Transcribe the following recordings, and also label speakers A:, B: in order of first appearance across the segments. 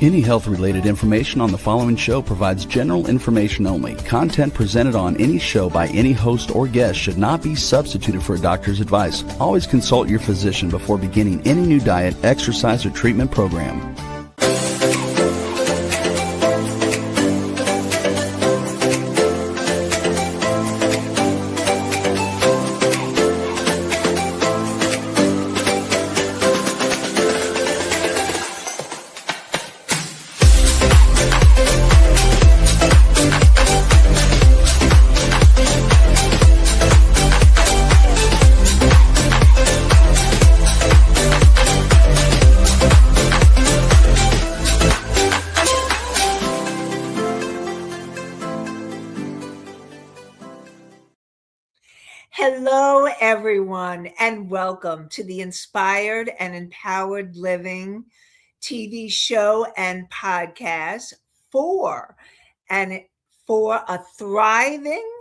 A: Any health-related information on the following show provides general information only. Content presented on any show by any host or guest should not be substituted for a doctor's advice. Always consult your physician before beginning any new diet, exercise, or treatment program.
B: Hello, everyone, and welcome to the Inspired and Empowered Living TV show and podcast for a thriving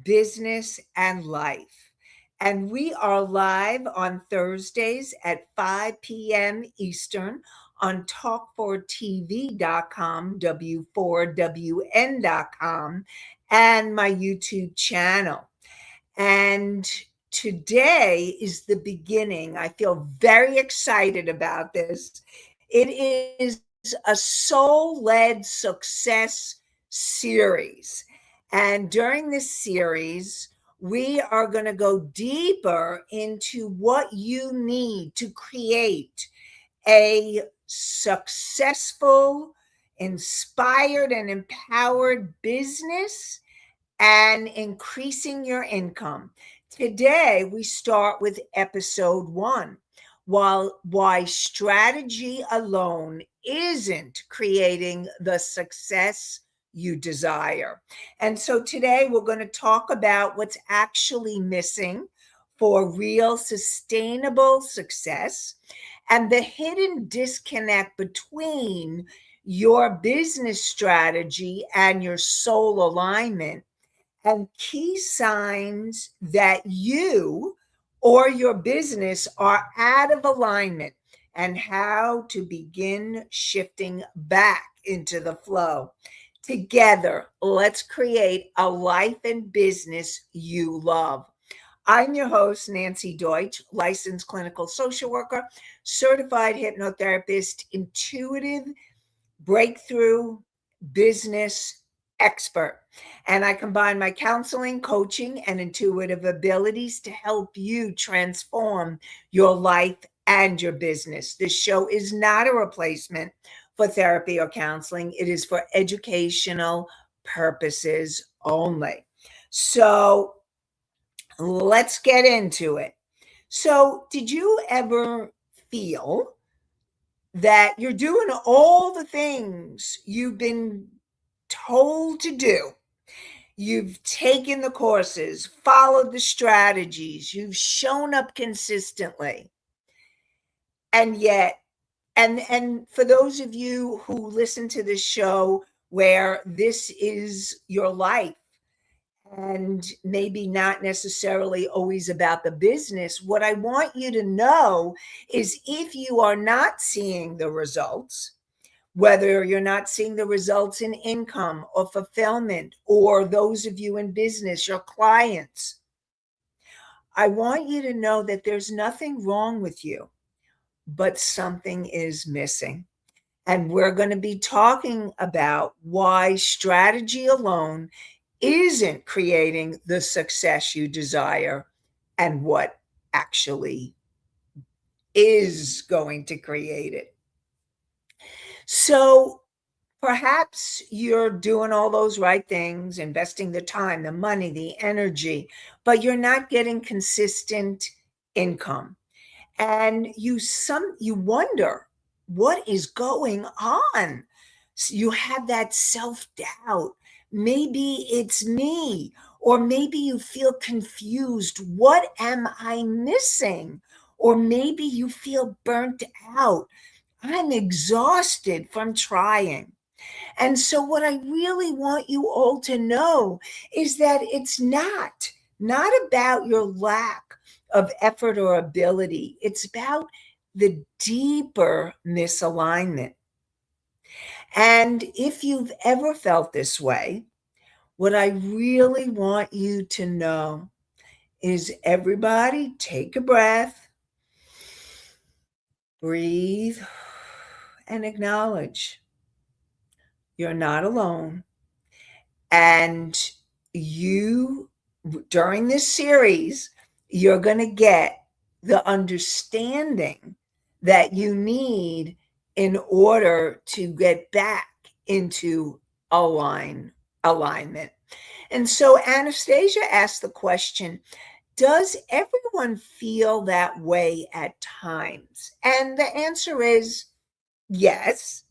B: business and life. And we are live on Thursdays at 5 p.m. Eastern on talk4tv.com, w4wn.com, and my YouTube channel. And today is the beginning. I feel very excited about this. It is a soul-led success series. And during this series, we are going to go deeper into what you need to create a successful, inspired, and empowered business and increasing your income. Today, we start with episode 1, why strategy alone isn't creating the success you desire. And so today, we're going to talk about what's actually missing for real sustainable success and the hidden disconnect between your business strategy and your soul alignment, and key signs that you or your business are out of alignment, and how to begin shifting back into the flow. Together, let's create a life and business you love. I'm your host, Nancy Deutsch, licensed clinical social worker, certified hypnotherapist, intuitive breakthrough business expert. And I combine my counseling, coaching, and intuitive abilities to help you transform your life and your business. This show is not a replacement for therapy or counseling. It is for educational purposes only. So let's get into it. So did you ever feel that you're doing all the things you've been told to do? You've taken the courses, followed the strategies, you've shown up consistently. And yet, and for those of you who listen to this show where this is your life and maybe not necessarily always about the business, what I want you to know is if you are not seeing the results, whether you're not seeing the results in income or fulfillment, or those of you in business, your clients, I want you to know that there's nothing wrong with you, but something is missing. And we're going to be talking about why strategy alone isn't creating the success you desire and what actually is going to create it. So perhaps you're doing all those right things, investing the time, the money, the energy, but you're not getting consistent income. And you wonder what is going on. So you have that self-doubt. Maybe it's me, or maybe you feel confused. What am I missing? Or maybe you feel burnt out. I'm exhausted from trying. And so what I really want you all to know is that it's not about your lack of effort or ability. It's about the deeper misalignment. And if you've ever felt this way, what I really want you to know is everybody take a breath, breathe, and acknowledge you're not alone. And you, during this series, you're going to get the understanding that you need in order to get back into alignment. And so Anastasia asked the question, does everyone feel that way at times? And the answer is yes.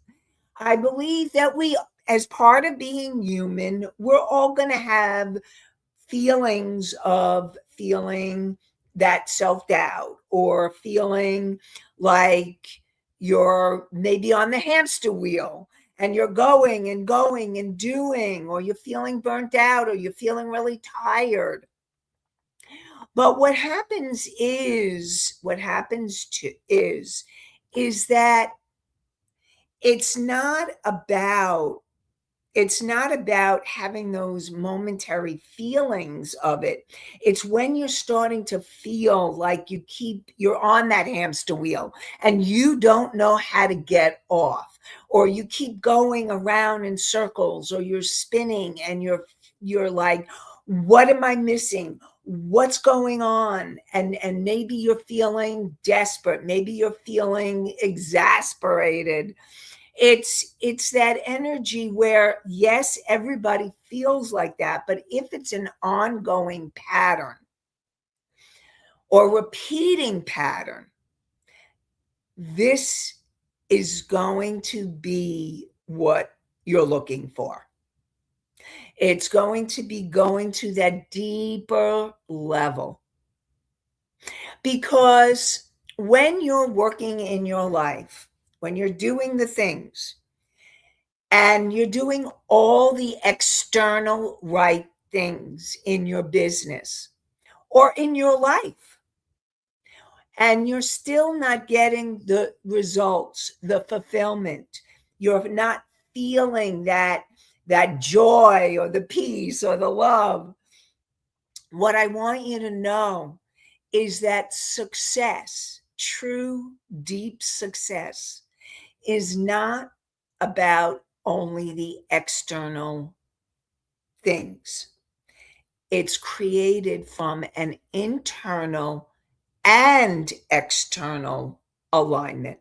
B: I believe that we, as part of being human, we're all going to have feelings of feeling that self-doubt or feeling like you're maybe on the hamster wheel and you're going and going and doing, or you're feeling burnt out, or you're feeling really tired. But what happens is that it's not about having those momentary feelings of it. It's when you're starting to feel like you're on that hamster wheel and you don't know how to get off, or you keep going around in circles, or you're spinning and you're like, what am I missing? What's going on? And maybe you're feeling desperate, maybe you're feeling exasperated. It's that energy where, yes, everybody feels like that, but if it's an ongoing pattern or repeating pattern, this is going to be what you're looking for. It's going to be going to that deeper level. Because when you're working in your life, when you're doing the things, and you're doing all the external right things in your business or in your life, and you're still not getting the results, the fulfillment, you're not feeling that joy or the peace or the love, what I want you to know is that success, true, deep success, is not about only the external things. It's created from an internal and external alignment.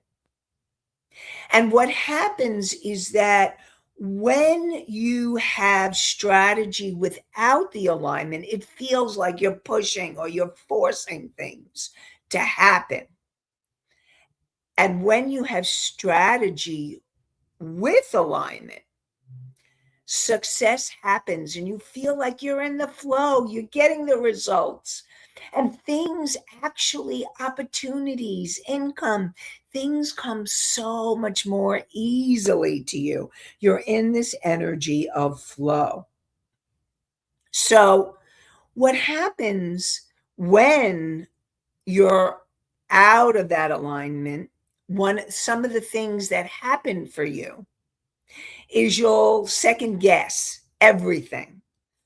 B: And what happens is that when you have strategy without the alignment, it feels like you're pushing or you're forcing things to happen. And when you have strategy with alignment, success happens and you feel like you're in the flow, you're getting the results, and things actually, opportunities, income, things come so much more easily to you. You're in this energy of flow. So what happens when you're out of that alignment, some of the things that happen for you is you'll second guess everything.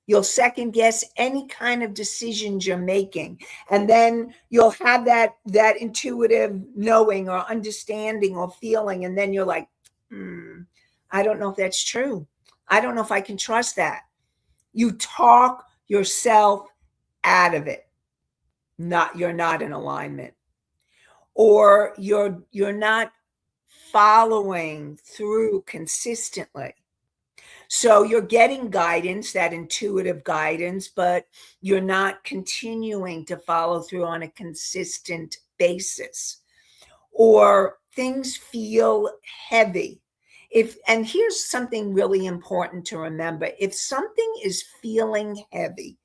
B: You'll second guess any kind of decisions you're making. And then you'll have that intuitive knowing or understanding or feeling. And then you're like, I don't know if that's true. I don't know if I can trust that. You talk yourself out of it. You're not in alignment. Or you're not following through consistently. So you're getting guidance, that intuitive guidance, but you're not continuing to follow through on a consistent basis. Or things feel heavy. And here's something really important to remember. If something is feeling heavy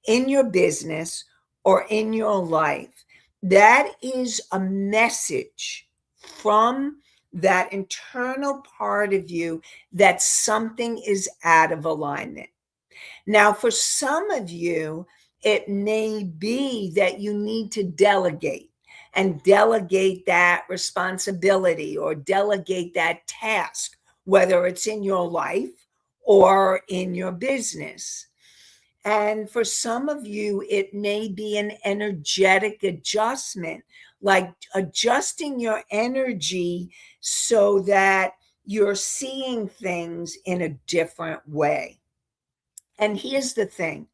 B: in your business or in your life, that is a message from that internal part of you that something is out of alignment. Now, for some of you, it may be that you need to delegate that responsibility or delegate that task, whether it's in your life or in your business. And for some of you, it may be an energetic adjustment, like adjusting your energy so that you're seeing things in a different way. And here's the thing.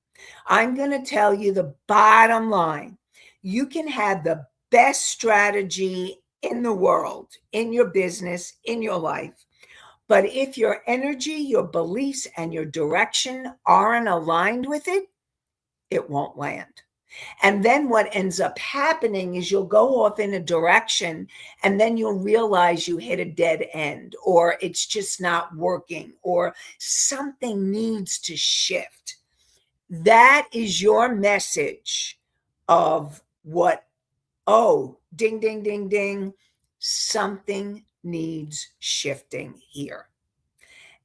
B: I'm going to tell you the bottom line. You can have the best strategy in the world, in your business, in your life. But if your energy, your beliefs, and your direction aren't aligned with it, it won't land. And then what ends up happening is you'll go off in a direction and then you'll realize you hit a dead end, or it's just not working, or something needs to shift. That is your message of what, oh, ding, ding, ding, ding, something needs shifting here.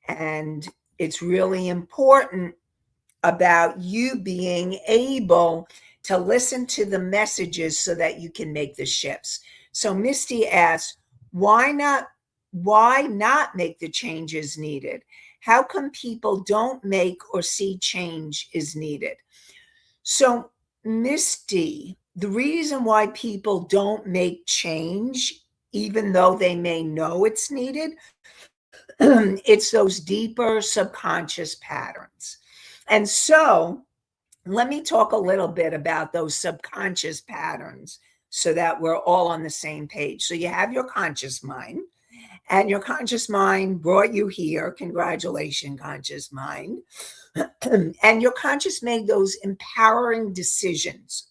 B: And it's really important about you being able to listen to the messages so that you can make the shifts. So Misty asks, why not make the changes needed? How come people don't make or see change is needed? So Misty, the reason why people don't make change, even though they may know it's needed, it's those deeper subconscious patterns. And so let me talk a little bit about those subconscious patterns so that we're all on the same page. So you have your conscious mind, and your conscious mind brought you here. Congratulations, conscious mind. And your conscious made those empowering decisions.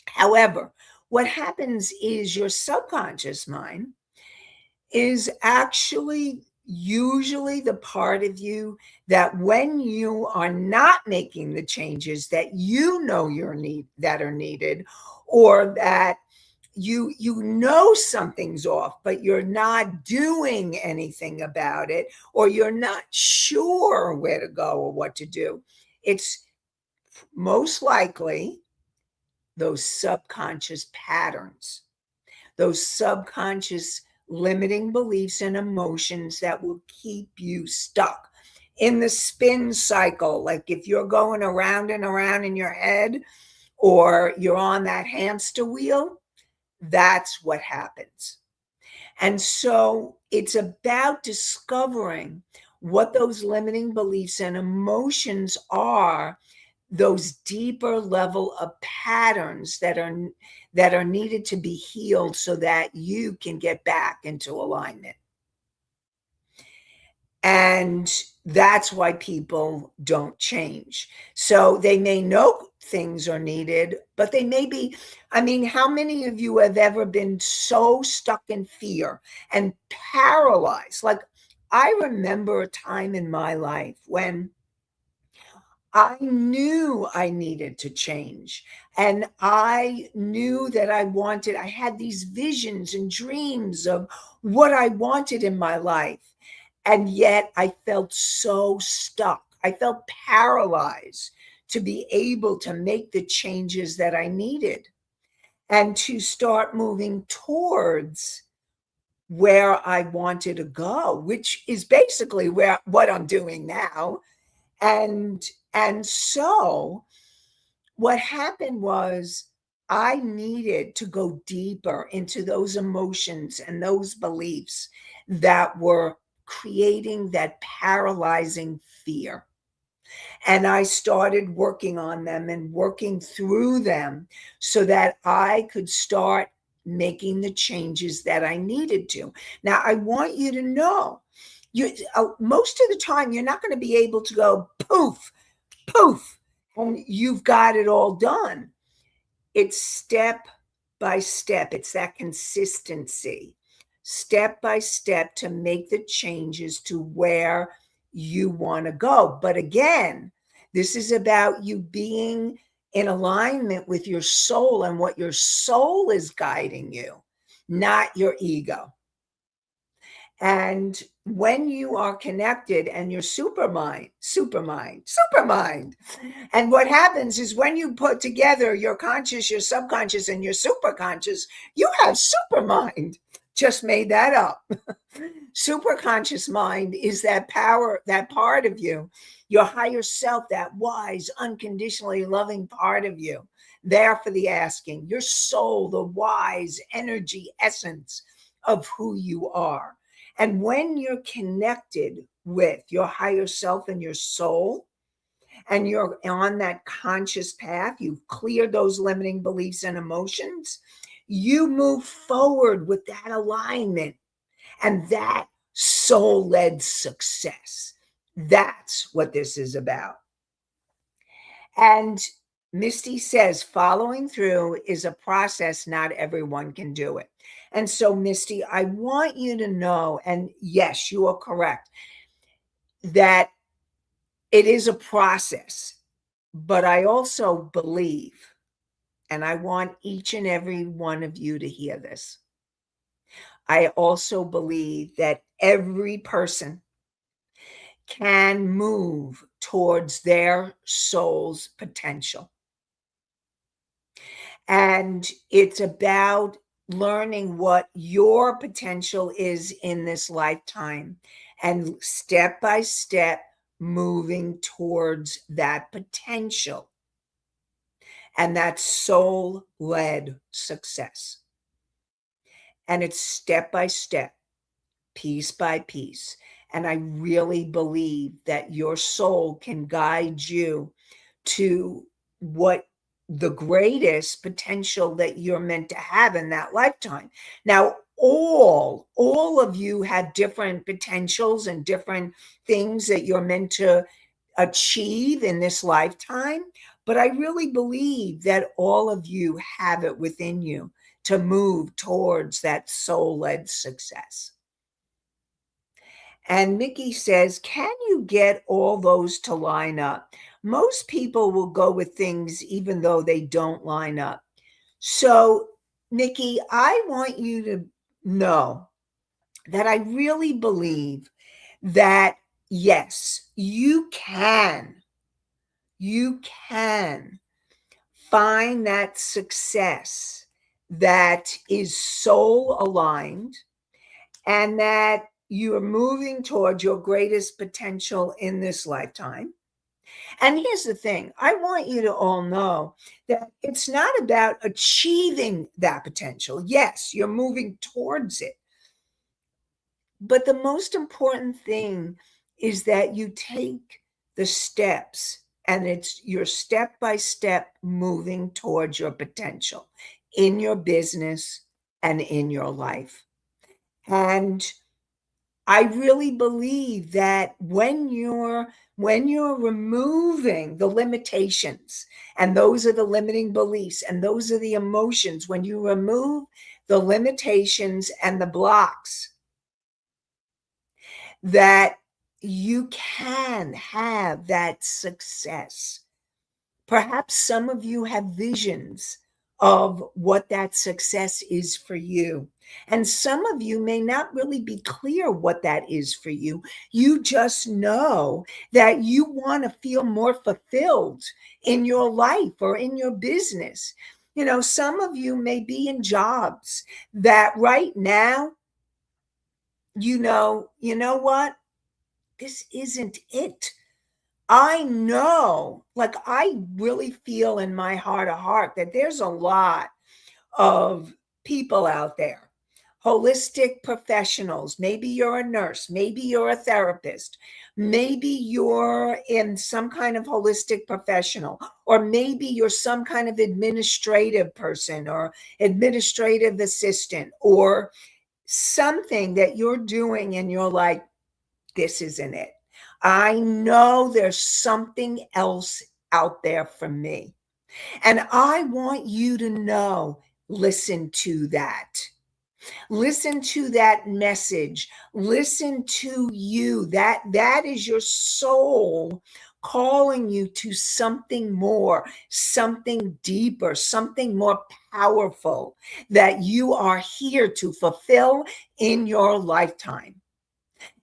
B: However, what happens is your subconscious mind is actually usually the part of you that when you are not making the changes that you know that are needed, or that you know something's off, but you're not doing anything about it, or you're not sure where to go or what to do, it's most likely those subconscious patterns, those subconscious limiting beliefs and emotions that will keep you stuck in the spin cycle. Like if you're going around and around in your head, or you're on that hamster wheel, that's what happens. And so it's about discovering what those limiting beliefs and emotions are, those deeper level of patterns that are needed to be healed so that you can get back into alignment. And that's why people don't change. So they may know things are needed, but they may be, how many of you have ever been so stuck in fear and paralyzed? Like, I remember a time in my life when I knew I needed to change, and I knew that I had these visions and dreams of what I wanted in my life. And yet I felt so stuck. I felt paralyzed to be able to make the changes that I needed and to start moving towards where I wanted to go, which is basically what I'm doing now. And so what happened was I needed to go deeper into those emotions and those beliefs that were creating that paralyzing fear. And I started working on them and working through them so that I could start making the changes that I needed to. Now, I want you to know, most of the time, you're not going to be able to go poof, poof, and you've got it all done. It's step by step. It's that consistency, step by step, to make the changes to where you want to go. But again, this is about you being in alignment with your soul and what your soul is guiding you, not your ego. And when you are connected and your supermind, and what happens is when you put together your conscious, your subconscious, and your superconscious, you have supermind. Just made that up. Superconscious mind is that power, that part of you, your higher self, that wise, unconditionally loving part of you, there for the asking. Your soul, the wise energy essence of who you are. And when you're connected with your higher self and your soul, and you're on that conscious path, you've cleared those limiting beliefs and emotions, you move forward with that alignment and that soul-led success. That's what this is about. And Misty says following through is a process, not everyone can do it. And so, Misty, I want you to know, and yes, you are correct, that it is a process. But I also believe, and I want each and every one of you to hear this, I also believe that every person can move towards their soul's potential. And it's about learning what your potential is in this lifetime and step by step moving towards that potential and that soul-led success. And it's step by step, piece by piece. And I really believe that your soul can guide you to what the greatest potential that you're meant to have in that lifetime. Now, all of you have different potentials and different things that you're meant to achieve in this lifetime. But I really believe that all of you have it within you to move towards that soul-led success. And Mickey says, can you get all those to line up? Most people will go with things even though they don't line up. So, Mickey, I want you to know that I really believe that, yes, you can find that success that is soul aligned and that you are moving towards your greatest potential in this lifetime. And here's the thing, I want you to all know that it's not about achieving that potential. Yes, you're moving towards it. But the most important thing is that you take the steps, and it's your step by step moving towards your potential in your business and in your life. And I really believe that when you're removing the limitations, and those are the limiting beliefs, and those are the emotions, when you remove the limitations and the blocks, that you can have that success. Perhaps some of you have visions of what that success is for you. And some of you may not really be clear what that is for you. You just know that you want to feel more fulfilled in your life or in your business. You know, some of you may be in jobs that right now, you know what? This isn't it. I know, like I really feel in my heart of heart that there's a lot of people out there, holistic professionals. Maybe you're a nurse, maybe you're a therapist, maybe you're in some kind of holistic professional, or maybe you're some kind of administrative person or administrative assistant or something that you're doing and you're like, this isn't it. I know there's something else out there for me. And I want you to know, listen to that. Listen to that message. Listen to you. That is your soul calling you to something more, something deeper, something more powerful that you are here to fulfill in your lifetime.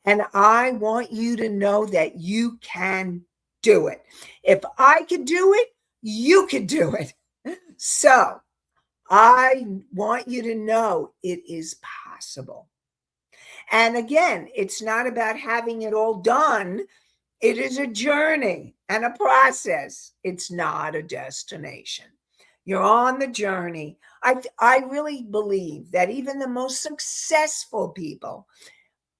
B: And I want you to know that you can do it. If I could do it, you could do it. So I want you to know it is possible. And again, it's not about having it all done. It is a journey and a process. It's not a destination. You're on the journey. I really believe that even the most successful people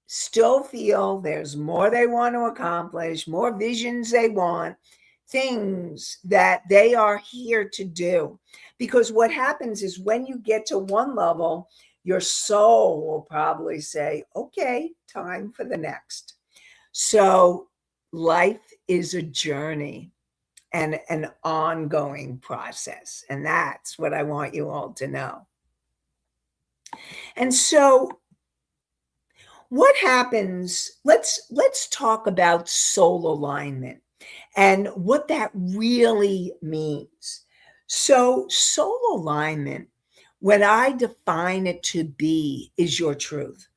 B: still feel there's more they want to accomplish, more visions they want, things that they are here to do. Because what happens is when you get to one level, your soul will probably say, okay, time for the next. So life is a journey and an ongoing process. And that's what I want you all to know. And so what happens, let's talk about soul alignment and what that really means. So soul alignment, what I define it to be, is your truth.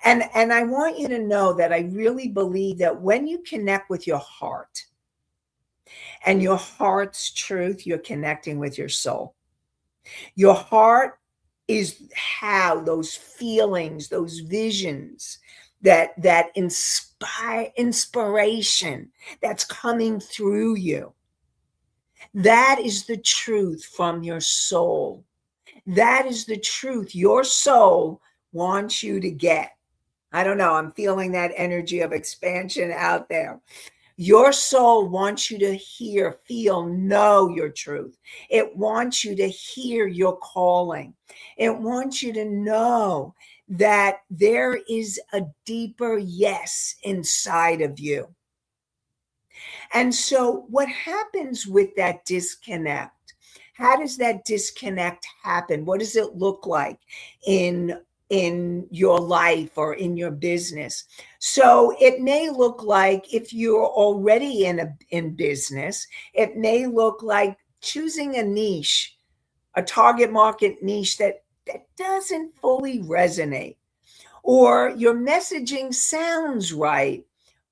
B: And I want you to know that I really believe that when you connect with your heart and your heart's truth, you're connecting with your soul. Your heart is how those feelings, those visions, that inspiration that's coming through you. That is the truth from your soul. That is the truth your soul wants you to get. I don't know. I'm feeling that energy of expansion out there. Your soul wants you to hear, feel, know your truth. It wants you to hear your calling. It wants you to know that there is a deeper yes inside of you. And so what happens with that disconnect? How does that disconnect happen? What does it look like in your life or in your business? So it may look like, if you're already in business, it may look like choosing a niche, a target market niche that doesn't fully resonate, or your messaging sounds right,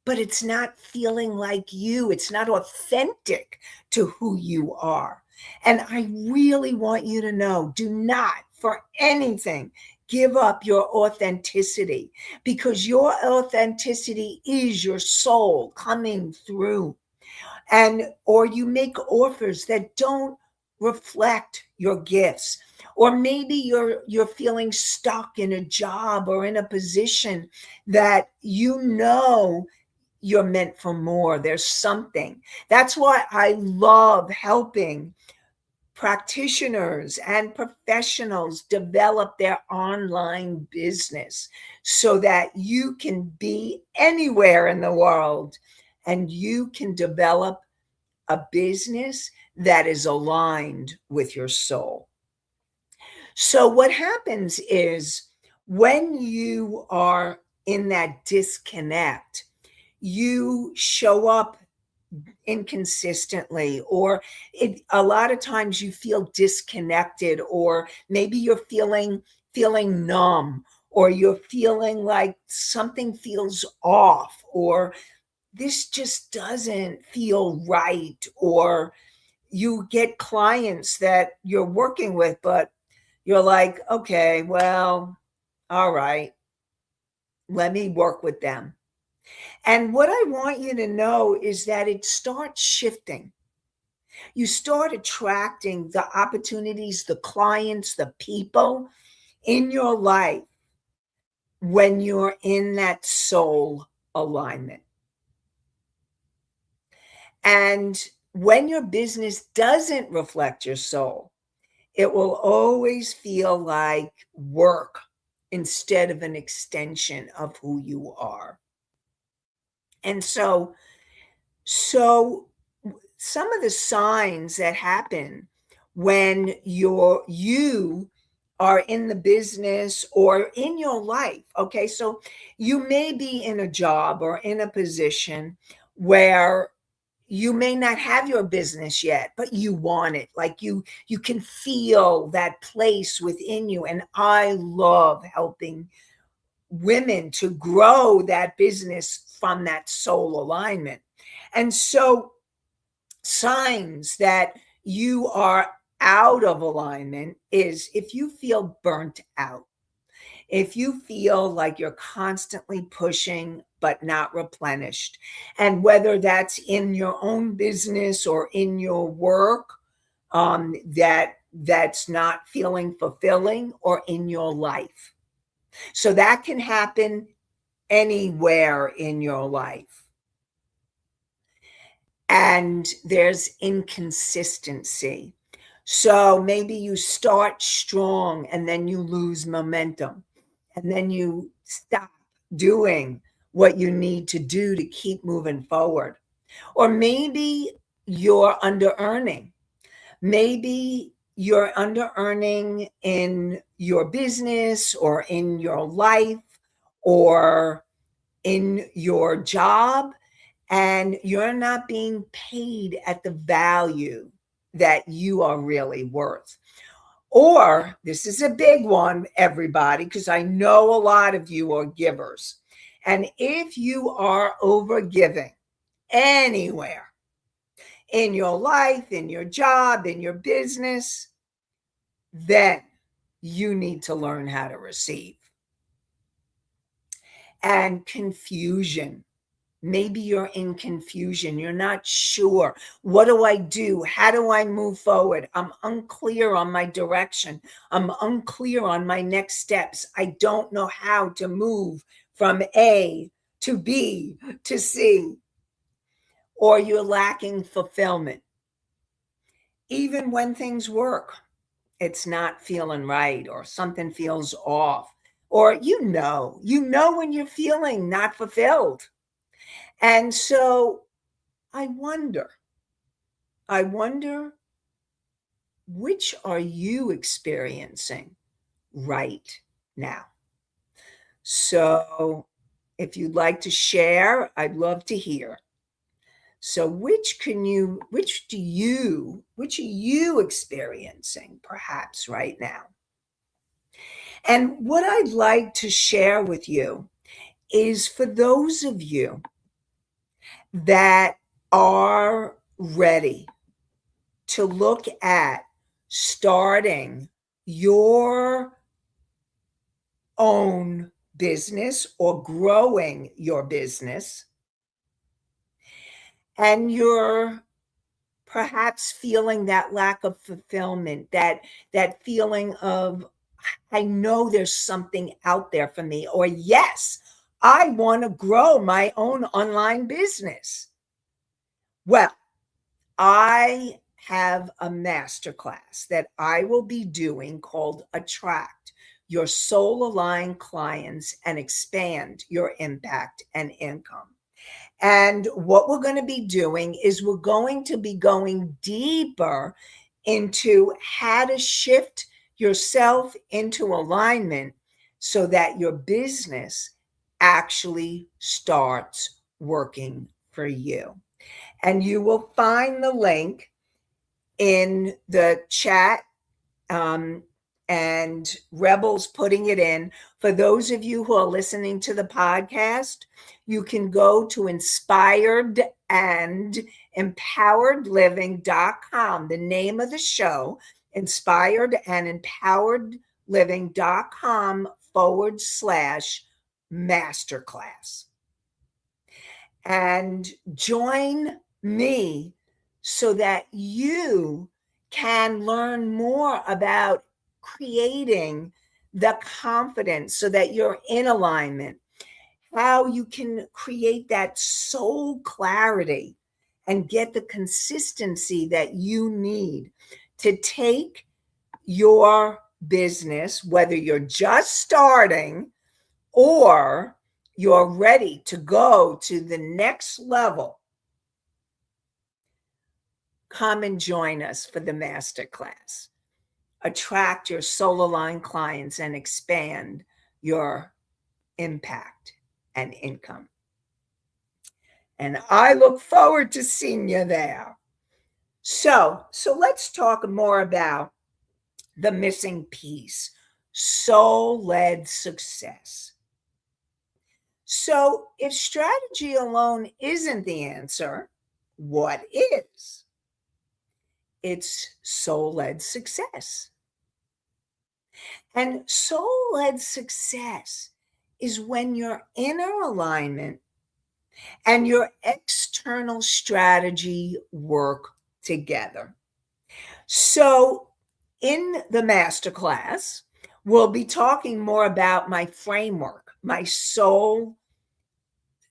B: but it's not feeling like you. It's not authentic to who you are. And I really want you to know, do not for anything give up your authenticity, because your authenticity is your soul coming through. Or you make offers that don't reflect your gifts. Or maybe you're feeling stuck in a job or in a position that you know you're meant for more. There's something. That's why I love helping practitioners and professionals develop their online business so that you can be anywhere in the world and you can develop a business that is aligned with your soul. So what happens is, when you are in that disconnect, you show up inconsistently, or a lot of times you feel disconnected, or maybe you're feeling numb, or you're feeling like something feels off, or this just doesn't feel right, or you get clients that you're working with, but you're like, okay, well, all right, let me work with them. And what I want you to know is that it starts shifting. You start attracting the opportunities, the clients, the people in your life when you're in that soul alignment. And when your business doesn't reflect your soul, it will always feel like work instead of an extension of who you are. And so some of the signs that happen when you are in the business or in your life, okay? So you may be in a job or in a position where you may not have your business yet, but you want it. Like you can feel that place within you. And I love helping women to grow that business from that soul alignment. And so signs that you are out of alignment is if you feel burnt out, if you feel like you're constantly pushing but not replenished, and whether that's in your own business or in your work, that's not feeling fulfilling, or in your life. So that can happen anywhere in your life. And there's inconsistency. So maybe you start strong and then you lose momentum, and then you stop doing what you need to do to keep moving forward. Or maybe you're under earning. Maybe you're under earning in your business or in your life or in your job, and you're not being paid at the value that you are really worth. Or this is a big one, everybody, because I know a lot of you are givers. And if you are over giving anywhere in your life, in your job, in your business, then you need to learn how to receive. And confusion. Maybe you're in confusion. You're not sure. What do I do? How do I move forward? I'm unclear on my direction. I'm unclear on my next steps. I don't know how to move from A to B to C. Or you're lacking fulfillment. Even when things work, it's not feeling right, or something feels off. Or you know when you're feeling not fulfilled. And so I wonder, which are you experiencing right now? So if you'd like to share, I'd love to hear. So which are you experiencing perhaps right now? And what I'd like to share with you is, for those of you that are ready to look at starting your own business or growing your business, and you're perhaps feeling that lack of fulfillment, that feeling of, I know there's something out there for me, or yes, I want to grow my own online business. Well, I have a masterclass that I will be doing called Attract Your Soul Aligned Clients and Expand Your Impact and Income. And what we're going to be doing is we're going to be going deeper into how to shift yourself into alignment so that your business actually starts working for you. And you will find the link in the chat, and Rebel's putting it in. For those of you who are listening to the podcast, you can go to inspiredandempoweredliving.com, the name of the show, inspiredandempoweredliving.com/masterclass. And join me so that you can learn more about creating the confidence so that you're in alignment, how you can create that soul clarity and get the consistency that you need to take your business, whether you're just starting or you're ready to go to the next level. Come and join us for the masterclass. Attract your soul-aligned clients and expand your impact and income. And I look forward to seeing you there. So let's talk more about the missing piece, soul-led success. So if strategy alone isn't the answer, what is? It's soul-led success. And soul-led success is when your inner alignment and your external strategy work together. So, in the masterclass, we'll be talking more about my framework,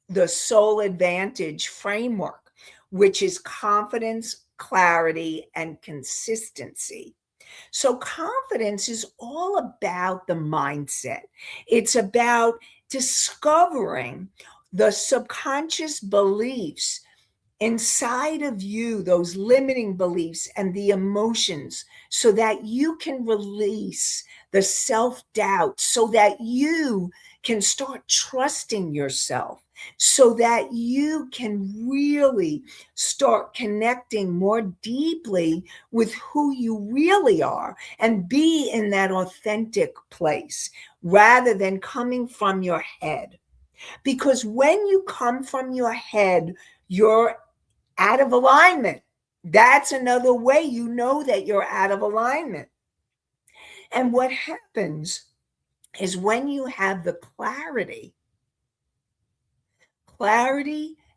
B: the soul advantage framework, which is confidence, clarity, and consistency. So, confidence is all about the mindset. It's about discovering the subconscious beliefs inside of you, those limiting beliefs and the emotions, so that you can release the self doubt, so that you can start trusting yourself, so that you can really start connecting more deeply with who you really are and be in that authentic place rather than coming from your head. Because when you come from your head, you're out of alignment. That's another way you know that you're out of alignment. And what happens is when you have the clarity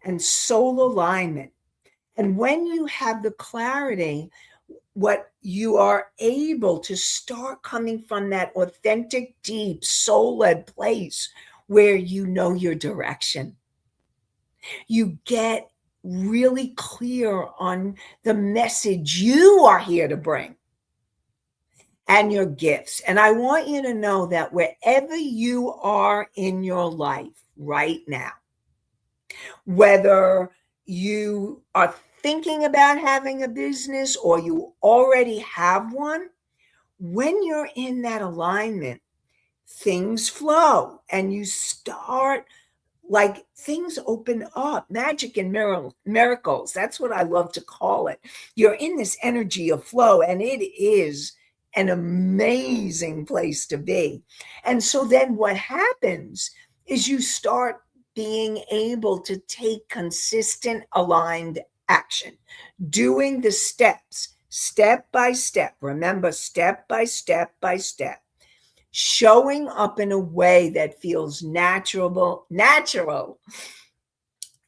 B: and soul alignment, and when you have the clarity, what you are able to start coming from that authentic, deep, soul led place where you know your direction. You get really clear on the message you are here to bring and your gifts. And I want you to know that wherever you are in your life right now, whether you are thinking about having a business or you already have one, when you're in that alignment, things flow and you start, like, things open up, magic and miracles. That's what I love to call it. You're in this energy of flow, and it is an amazing place to be. And so then what happens is you start being able to take consistent, aligned action, doing the steps, step by step. Remember, step by step by step, showing up in a way that feels natural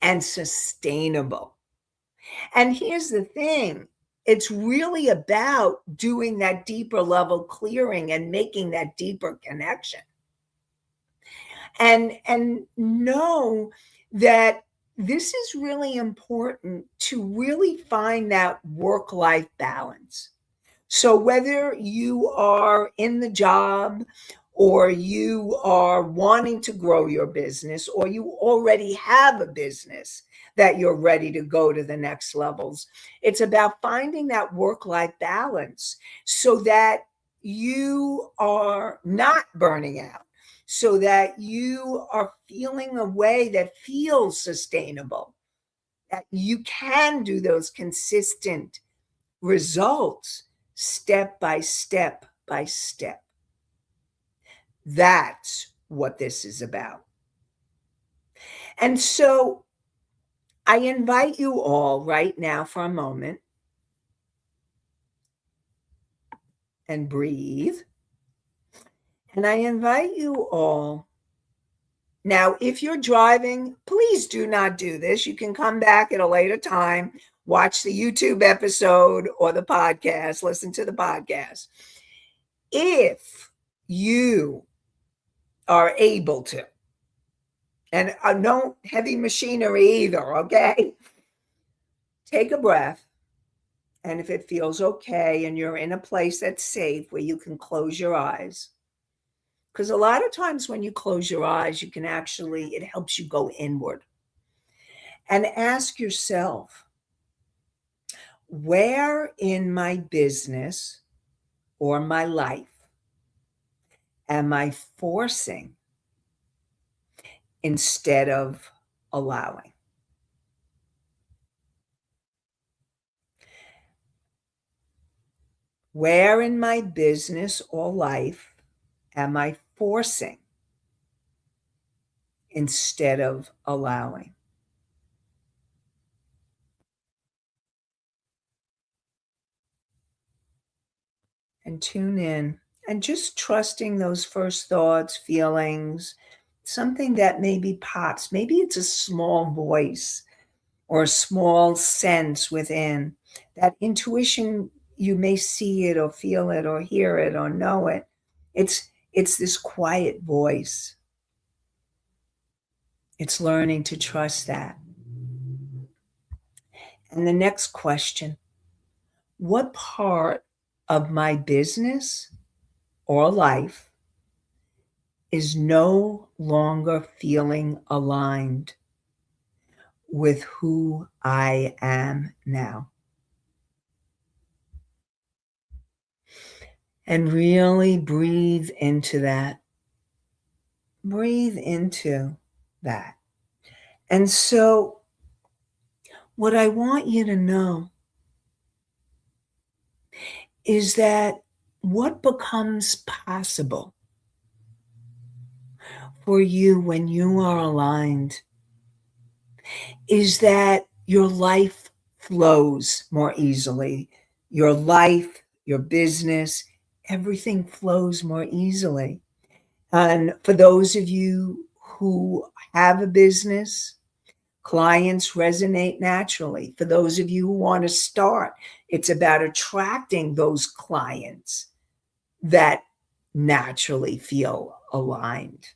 B: and sustainable. And here's the thing, it's really about doing that deeper level clearing and making that deeper connection. And know that this is really important to really find that work-life balance. So whether you are in the job or you are wanting to grow your business or you already have a business that you're ready to go to the next levels, it's about finding that work-life balance so that you are not burning out, so that you are feeling a way that feels sustainable, that you can do those consistent results step by step by step. That's what this is about. And so I invite you all right now for a moment and breathe. And I invite you all. Now, if you're driving, please do not do this. You can come back at a later time, watch the YouTube episode or the podcast, listen to the podcast. If you are able to, and no heavy machinery either, okay? Take a breath. And if it feels okay and you're in a place that's safe where you can close your eyes, because a lot of times when you close your eyes, you can actually, it helps you go inward. And ask yourself, where in my business or my life am I forcing instead of allowing? Where in my business or life am I forcing instead of allowing? And tune in And just trusting those first thoughts, feelings, something that maybe pops. Maybe it's a small voice or a small sense within. That intuition, you may see it or feel it or hear it or know it. It's this quiet voice. It's learning to trust that. And the next question, what part of my business or life is no longer feeling aligned with who I am now? And really breathe into that. Breathe into that. And so, what I want you to know is that what becomes possible for you when you are aligned is that your life flows more easily. Your life, your business, everything flows more easily. And for those of you who have a business, clients resonate naturally. For those of you who want to start, it's about attracting those clients that naturally feel aligned,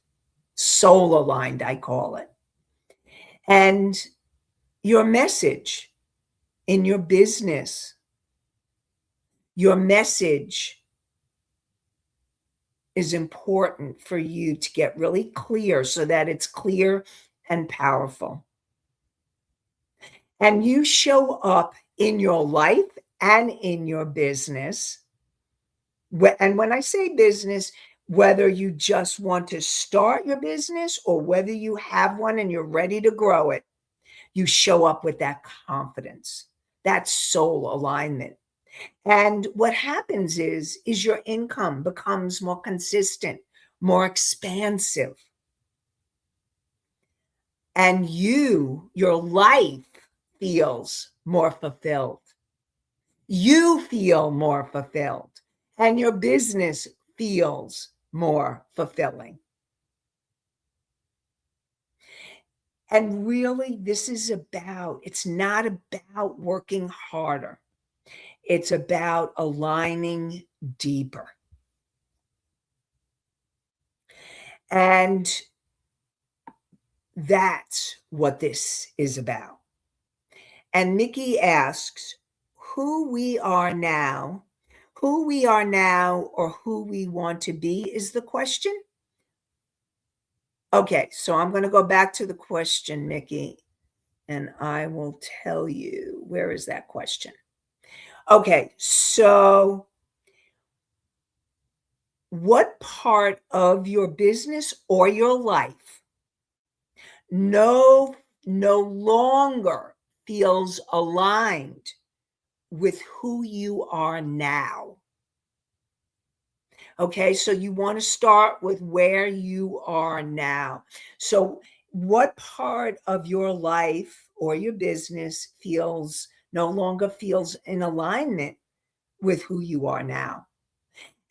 B: soul aligned, I call it. And your message in your business, your message is important for you to get really clear so that it's clear and powerful. And you show up in your life and in your business. And when I say business, whether you just want to start your business or whether you have one and you're ready to grow it, you show up with that confidence, that soul alignment. And what happens is your income becomes more consistent, more expansive. And your life feels more fulfilled. You feel more fulfilled, and your business feels more fulfilling. And really, it's not about working harder. It's about aligning deeper. And that's what this is about. And Mickey asks, who we are now or who we want to be is the question. Okay, so I'm going to go back to the question, Mickey, and I will tell you, where is that question? Okay, so what part of your business or your life no longer feels aligned with who you are now? Okay, so you want to start with where you are now. So what part of your life or your business no longer feels in alignment with who you are now?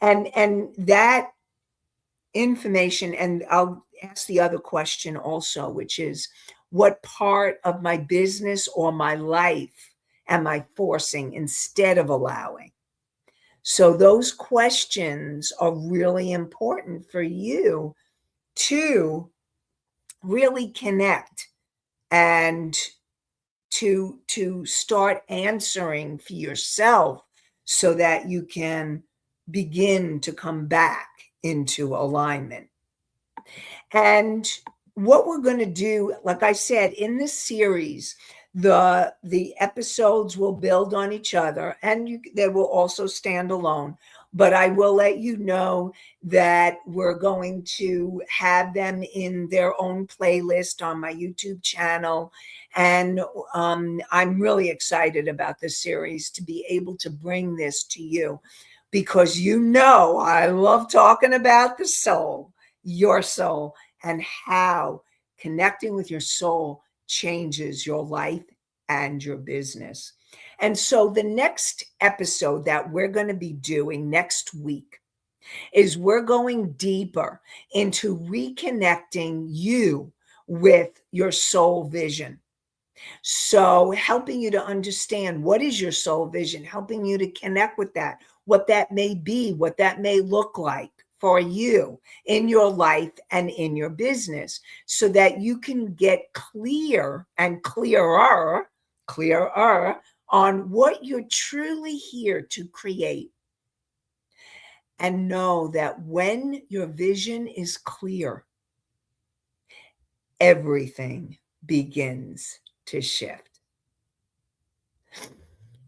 B: And that information, and I'll ask the other question also, which is, what part of my business or my life am I forcing instead of allowing? So those questions are really important for you to really connect and to start answering for yourself so that you can begin to come back into alignment. And what we're going to do, like I said, in this series, the episodes will build on each other, and they will also stand alone. But I will let you know that we're going to have them in their own playlist on my YouTube channel. And I'm really excited about this series to be able to bring this to you, because I love talking about the soul, your soul, and how connecting with your soul changes your life and your business. And so the next episode that we're going to be doing next week is we're going deeper into reconnecting you with your soul vision. So helping you to understand what is your soul vision, helping you to connect with that, what that may be, what that may look like for you in your life and in your business, so that you can get clear and clearer on what you're truly here to create. And know that when your vision is clear, everything begins to shift.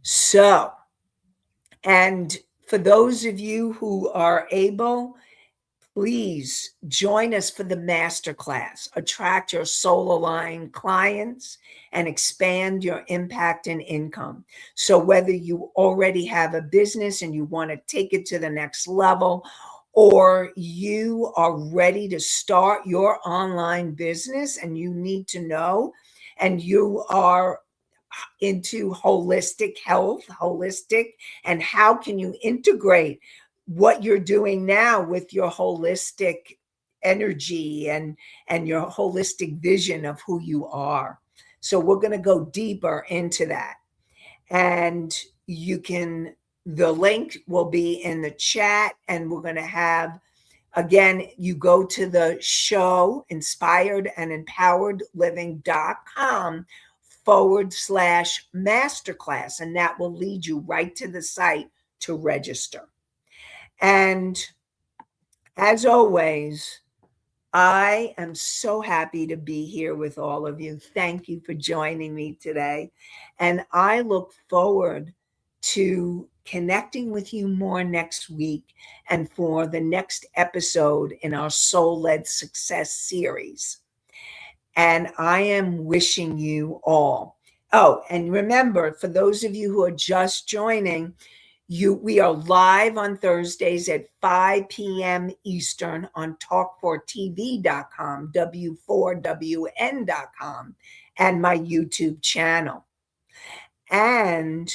B: So, and for those of you who are able, please join us for the masterclass. Attract your soul aligned clients and expand your impact and income. So, whether you already have a business and you want to take it to the next level, or you are ready to start your online business and you need to know, and you are into holistic health, and how can you integrate what you're doing now with your holistic energy and your holistic vision of who you are. So we're going to go deeper into that. And the link will be in the chat, and we're going to have, again, you go to the show, inspiredandempoweredliving.com/masterclass, and that will lead you right to the site to register. And as always, I am so happy to be here with all of you. Thank you for joining me today. And I look forward to connecting with you more next week and for the next episode in our Soul-Led Success series. And I am wishing you all. Oh, and remember, for those of you who are just joining, we are live on Thursdays at 5 p.m. Eastern on talk4tv.com, w4wn.com, and my YouTube channel. And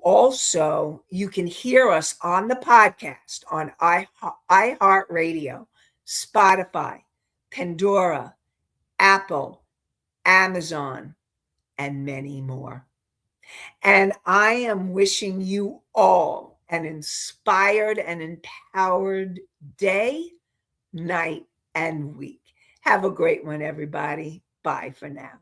B: also, you can hear us on the podcast on iHeartRadio, Spotify, Pandora, Apple, Amazon, and many more. And I am wishing you all an inspired and empowered day, night, and week. Have a great one, everybody. Bye for now.